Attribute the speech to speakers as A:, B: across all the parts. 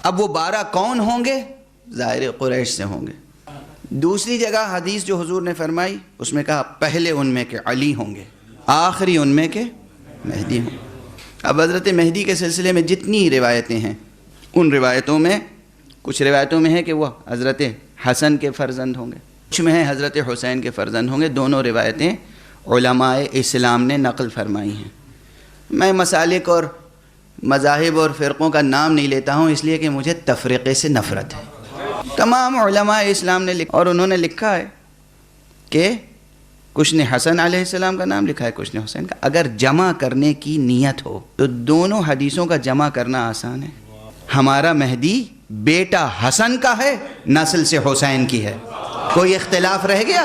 A: اب وہ 12 کون ہوں گے؟ ظاہر قریش سے ہوں گے۔ دوسری جگہ حدیث جو حضور نے فرمائی اس میں کہا پہلے ان میں کے علی ہوں گے، آخری ان میں کے مہدی ہوں۔ اب حضرت مہدی کے سلسلے میں جتنی روایتیں ہیں، ان روایتوں میں کچھ روایتوں میں ہے کہ وہ حضرت حسن کے فرزند ہوں گے، کچھ میں ہے حضرت حسین کے فرزند ہوں گے۔ دونوں روایتیں علماء اسلام نے نقل فرمائی ہیں۔ میں مسالک اور مذاہب اور فرقوں کا نام نہیں لیتا ہوں اس لیے کہ مجھے تفریقے سے نفرت ہے۔ تمام علماء اسلام نے لکھا، اور انہوں نے لکھا ہے کہ کچھ نے حسن علیہ السلام کا نام لکھا ہے، کچھ نے حسین کا۔ اگر جمع کرنے کی نیت ہو تو دونوں حدیثوں کا جمع کرنا آسان ہے۔ ہمارا مہدی بیٹا حسن کا ہے، نسل سے حسین کی ہے، کوئی اختلاف رہ گیا؟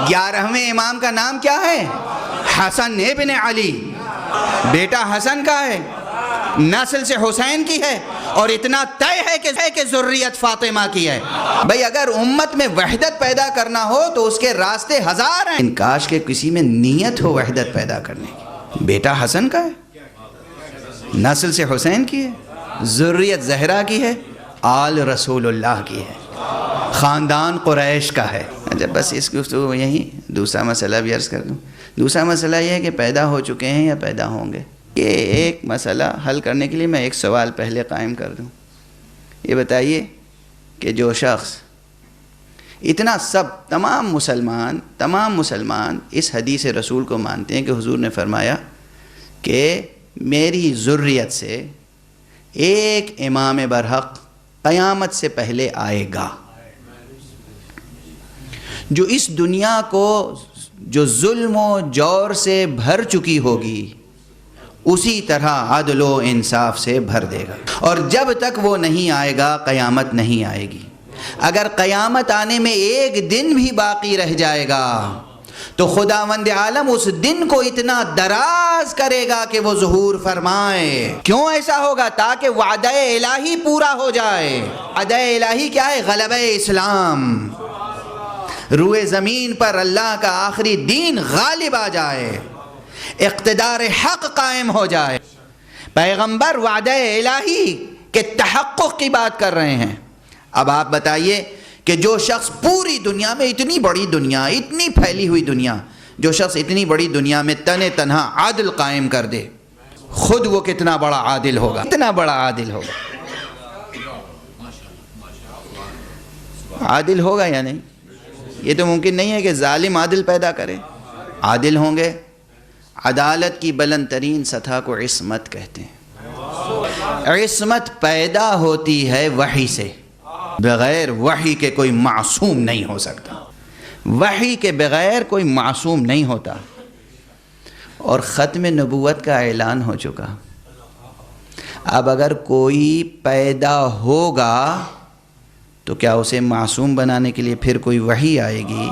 A: 11ویں امام کا نام کیا ہے؟ حسن ابن علی، بیٹا حسن کا ہے، نسل سے حسین کی ہے، اور اتنا طے ہے کہ ذریت فاطمہ کی ہے۔ بھئی اگر امت میں وحدت پیدا کرنا ہو تو اس کے راستے ہزار ہیں، کاش کہ کسی میں نیت ہو وحدت پیدا کرنے کی۔ بیٹا حسن کا ہے، نسل سے حسین کی ہے، ذریت زہرا کی ہے، آل رسول اللہ کی ہے، خاندان قریش کا ہے۔ اچھا بس اس گفتگو میں یہی دوسرا مسئلہ بھی عرض کر دوں۔ دوسرا مسئلہ یہ ہے کہ پیدا ہو چکے ہیں یا پیدا ہوں گے۔ یہ ایک مسئلہ حل کرنے کے لیے میں ایک سوال پہلے قائم کر دوں۔ یہ بتائیے کہ جو شخص اتنا تمام مسلمان اس حدیث رسول کو مانتے ہیں کہ حضور نے فرمایا کہ میری ذریت سے ایک امام برحق قیامت سے پہلے آئے گا جو اس دنیا کو جو ظلم و جور سے بھر چکی ہوگی اسی طرح عدل و انصاف سے بھر دے گا، اور جب تک وہ نہیں آئے گا قیامت نہیں آئے گی۔ اگر قیامت آنے میں ایک دن بھی باقی رہ جائے گا تو خداوند عالم اس دن کو اتنا دراز کرے گا کہ وہ ظہور فرمائے۔ کیوں ایسا ہوگا؟ تاکہ وعدہ الہی پورا ہو جائے۔ وعدہ الہی کیا ہے؟ غلبہ اسلام، روئے زمین پر اللہ کا آخری دین غالب آ جائے، اقتدار حق قائم ہو جائے۔ پیغمبر وعدہ الہی کے تحقق کی بات کر رہے ہیں۔ اب آپ بتائیے کہ جو شخص پوری دنیا میں، اتنی بڑی دنیا، اتنی پھیلی ہوئی دنیا، جو شخص اتنی بڑی دنیا میں تن تنہا عادل قائم کر دے، خود وہ کتنا بڑا عادل ہوگا، کتنا بڑا عادل ہوگا۔ عادل ہوگا یا نہیں؟ یہ تو ممکن نہیں ہے کہ ظالم عادل پیدا کرے۔ عادل ہوں گے۔ عدالت کی بلند ترین سطح کو عصمت کہتے ہیں۔ عصمت پیدا ہوتی ہے وحی سے، بغیر وحی کے کوئی معصوم نہیں ہو سکتا۔ وحی کے بغیر کوئی معصوم نہیں ہوتا۔ اور ختم نبوت کا اعلان ہو چکا۔ اب اگر کوئی پیدا ہوگا تو کیا اسے معصوم بنانے کے لیے پھر کوئی وحی آئے گی؟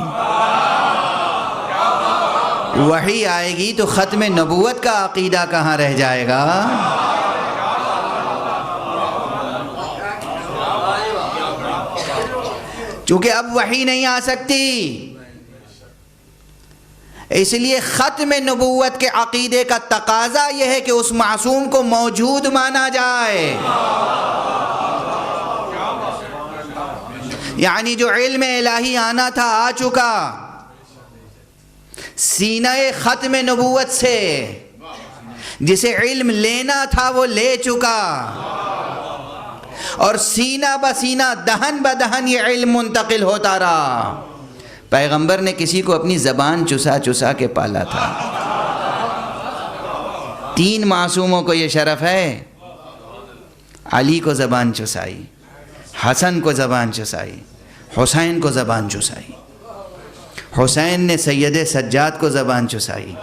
A: وحی آئے گی تو ختم نبوت کا عقیدہ کہاں رہ جائے گا؟ چونکہ اب وحی نہیں آ سکتی، اس لیے ختم نبوت کے عقیدے کا تقاضا یہ ہے کہ اس معصوم کو موجود مانا جائے۔ یعنی جو علم الہی آنا تھا آ چکا، سینہ ختم نبوت سے جسے علم لینا تھا وہ لے چکا، اور سینہ بسینہ دہن بدہن یہ علم منتقل ہوتا رہا۔ پیغمبر نے کسی کو اپنی زبان چسا چسا کے پالا تھا۔ 3 معصوموں کو یہ شرف ہے، علی کو زبان چسائی، حسن کو زبان چسائی، حسین کو زبان چسائی۔ حسین نے سید سجاد کو زبان چسائی،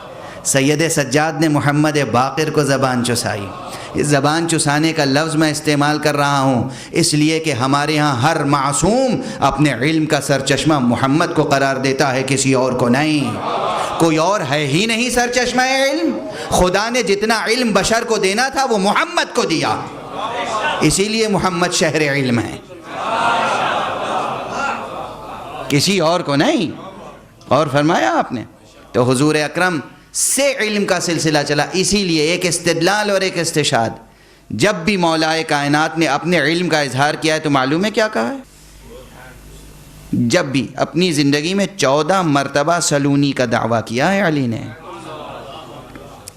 A: سید سجاد نے محمد باقر کو زبان چسائی۔ اس زبان چسانے کا لفظ میں استعمال کر رہا ہوں اس لیے کہ ہمارے ہاں ہر معصوم اپنے علم کا سرچشمہ محمد کو قرار دیتا ہے، کسی اور کو نہیں۔ کوئی اور ہے ہی نہیں سرچشمہ علم۔ خدا نے جتنا علم بشر کو دینا تھا وہ محمد کو دیا، اسی لیے محمد شہر علم ہے، کسی اور کو نہیں۔ اور فرمایا آپ نے تو حضور اکرم سے علم کا سلسلہ چلا، اسی لیے ایک استدلال اور ایک استشہاد جب بھی مولائے کائنات نے اپنے علم کا اظہار کیا ہے تو معلوم ہے کیا کہا ہے؟ جب بھی اپنی زندگی میں 14 مرتبہ سلونی کا دعویٰ کیا ہے علی نے،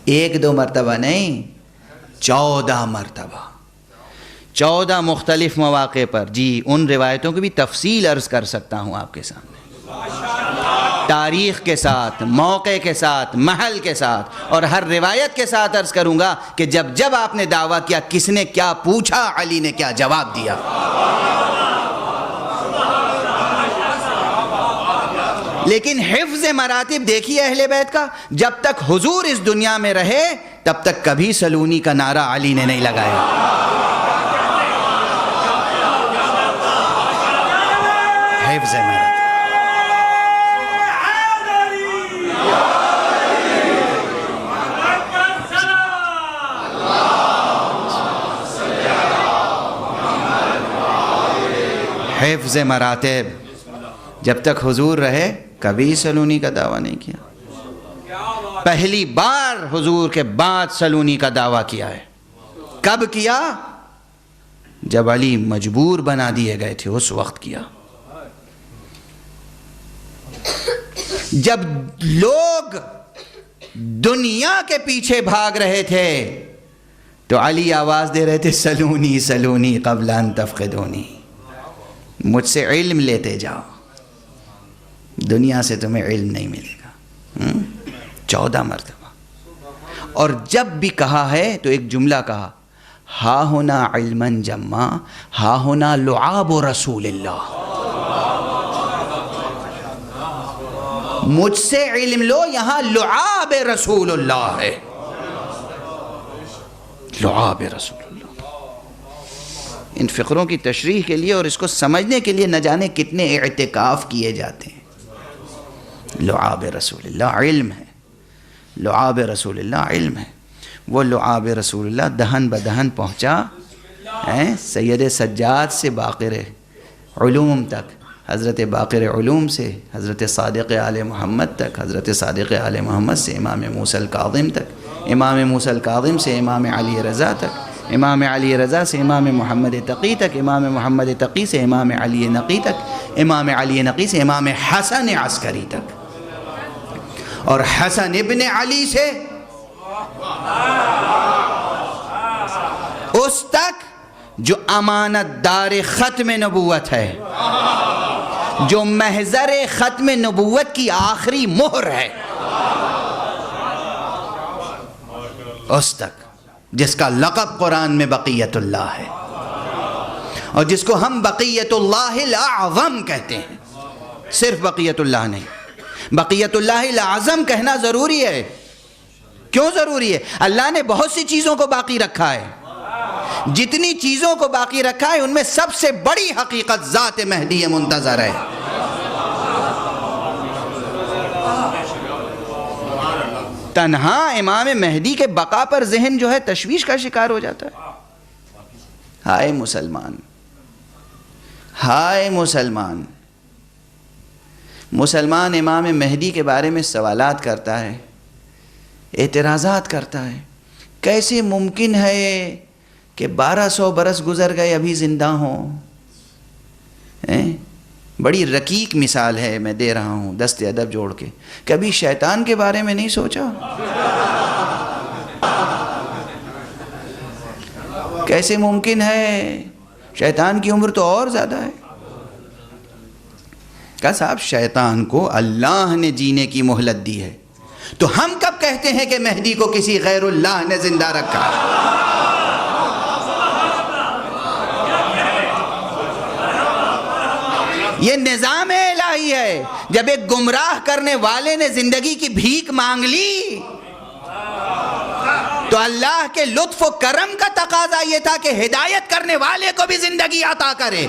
A: 1-2 مرتبہ نہیں، 14 مرتبہ، 14 مختلف مواقع پر۔ جی ان روایتوں کی بھی تفصیل عرض کر سکتا ہوں آپ کے سامنے، تاریخ کے ساتھ، موقع کے ساتھ، محل کے ساتھ، اور ہر روایت کے ساتھ عرض کروں گا کہ جب جب آپ نے دعویٰ کیا کس نے کیا پوچھا، علی نے کیا جواب دیا۔ لیکن حفظ مراتب دیکھیے اہل بیت کا، جب تک حضور اس دنیا میں رہے تب تک کبھی سلونی کا نعرہ علی نے نہیں لگایا۔ حفظ مراتب۔ حفظ مراتب، جب تک حضور رہے کبھی سلونی کا دعویٰ نہیں کیا۔ پہلی بار حضور کے بعد سلونی کا دعویٰ کیا ہے۔ کب کیا؟ جب علی مجبور بنا دیے گئے تھے اس وقت کیا۔ جب لوگ دنیا کے پیچھے بھاگ رہے تھے تو علی آواز دے رہے تھے سلونی سلونی قبل ان تفقدونی، مجھ سے علم لیتے جاؤ، دنیا سے تمہیں علم نہیں ملے گا۔ 14 مرتبہ۔ اور جب بھی کہا ہے تو ایک جملہ کہا، ہا ہونا علما جما، ہا ہونا لعاب رسول اللہ، مجھ سے علم لو، یہاں لعاب رسول اللہ ہے، لعاب رسول اللہ۔ ان فقروں کی تشریح کے لیے اور اس کو سمجھنے کے لیے نہ جانے کتنے اعتکاف کیے جاتے ہیں۔ لعاب رسول اللہ علم ہے، لعاب رسول اللہ علم ہے۔ وہ لعاب رسول اللہ دہن بدہن پہنچا سید سجاد سے باقر علوم تک، حضرت باقر علوم سے حضرت صادق آل محمد تک، حضرت صادق آل محمد سے امام موسیٰ الکاظم تک، امام موسیٰ الکاظم سے امام علی رضا تک، امام علی رضا سے امام محمد تقی تک، امام محمد تقی سے امام علی نقی تک، امام علی نقی سے امام حسن عسکری تک، اور حسن ابن علی سے اس تک جو امانت دار ختم نبوت ہے، جو محضر ختم نبوت کی آخری مہر ہے، اس تک جس کا لقب قرآن میں بقیت اللہ ہے، اور جس کو ہم بقیت اللہ الاعظم کہتے ہیں۔ صرف بقیت اللہ نہیں، بقیت اللہ الاعظم کہنا ضروری ہے۔ کیوں ضروری ہے؟ اللہ نے بہت سی چیزوں کو باقی رکھا ہے، جتنی چیزوں کو باقی رکھا ہے ان میں سب سے بڑی حقیقت ذات مہدی منتظر ہے۔ تنہا امام مہدی کے بقا پر ذہن جو ہے تشویش کا شکار ہو جاتا ہے۔ ہائے مسلمان، ہائے مسلمان، مسلمان امام مہدی کے بارے میں سوالات کرتا ہے، اعتراضات کرتا ہے۔ کیسے ممکن ہے کہ 1200 برس گزر گئے ابھی زندہ ہوں؟ بڑی رقیق مثال ہے، میں دے رہا ہوں دست ادب جوڑ کے۔ کبھی شیطان کے بارے میں نہیں سوچا؟ کیسے ممکن ہے؟ شیطان کی عمر تو اور زیادہ ہے۔ کہا صاحب شیطان کو اللہ نے جینے کی مہلت دی ہے، تو ہم کب کہتے ہیں کہ مہدی کو کسی غیر اللہ نے زندہ رکھا؟ یہ نظام الہی ہے۔ جب ایک گمراہ کرنے والے نے زندگی کی بھیک مانگ لی تو اللہ کے لطف و کرم کا تقاضا یہ تھا کہ ہدایت کرنے والے کو بھی زندگی عطا کرے۔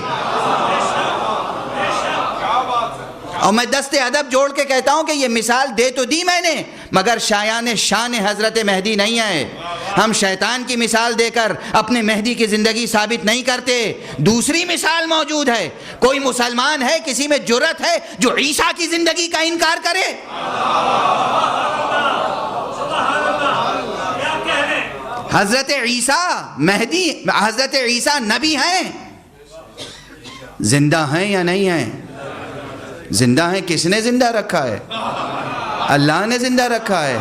A: اور میں دست ادب جوڑ کے کہتا ہوں کہ یہ مثال دے تو دی میں نے، مگر شایان شان حضرت مہدی نہیں ہے۔ ہم شیطان کی مثال دے کر اپنے مہدی کی زندگی ثابت نہیں کرتے۔ دوسری مثال موجود ہے۔ کوئی مسلمان ہے، کسی میں جرأت ہے جو عیسیٰ کی زندگی کا انکار کرے؟ حضرت عیسیٰ مہدی، حضرت عیسیٰ نبی ہیں، زندہ ہیں یا نہیں ہیں؟ زندہ ہیں۔ کس نے زندہ رکھا ہے؟ اللہ نے زندہ رکھا ہے،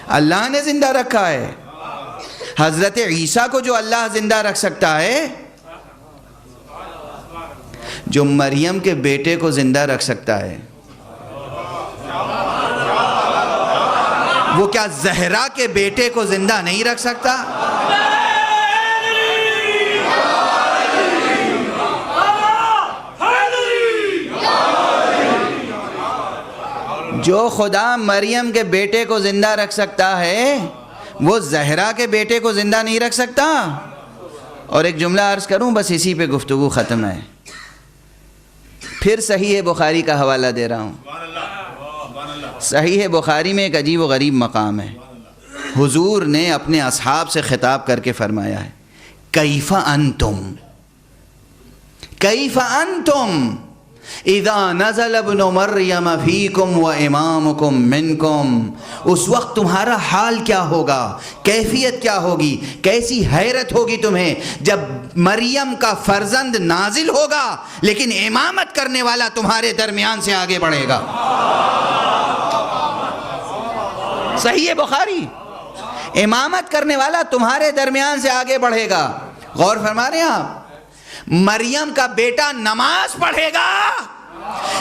A: اللہ نے زندہ رکھا ہے۔ حضرت عیسیٰ کو جو اللہ زندہ رکھ سکتا ہے، جو مریم کے بیٹے کو زندہ رکھ سکتا ہے، وہ کیا زہرا کے بیٹے کو زندہ نہیں رکھ سکتا؟ جو خدا مریم کے بیٹے کو زندہ رکھ سکتا ہے، وہ زہرا کے بیٹے کو زندہ نہیں رکھ سکتا۔ اور ایک جملہ عرض کروں، بس اسی پہ گفتگو ختم ہے۔ پھر صحیح بخاری کا حوالہ دے رہا ہوں۔ صحیح بخاری میں ایک عجیب و غریب مقام ہے۔ حضور نے اپنے اصحاب سے خطاب کر کے فرمایا ہے، کیف انتم، کیف انتم اذا نزل ابن مریم فیکم و امامکم منکم، اس وقت تمہارا حال کیا ہوگا، کیفیت کیا ہوگی، کیسی حیرت ہوگی تمہیں جب مریم کا فرزند نازل ہوگا لیکن امامت کرنے والا تمہارے درمیان سے آگے بڑھے گا۔ صحیح بخاری، امامت کرنے والا تمہارے درمیان سے آگے بڑھے گا۔ غور فرما رہے ہیں آپ؟ مریم کا بیٹا نماز پڑھے گا،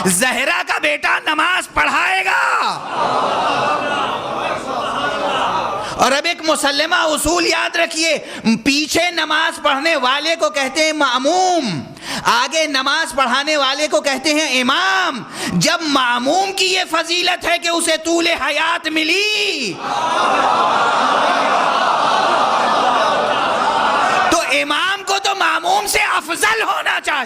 A: زہرا کا بیٹا نماز پڑھائے گا۔ اور اب ایک مسلمہ اصول یاد رکھیے، پیچھے نماز پڑھنے والے کو کہتے ہیں مأموم، آگے نماز پڑھانے والے کو کہتے ہیں امام۔ جب مأموم کی یہ فضیلت ہے کہ اسے طول حیات ملی، تو امام کو تو مأموم سے افضل ہونا چاہیے۔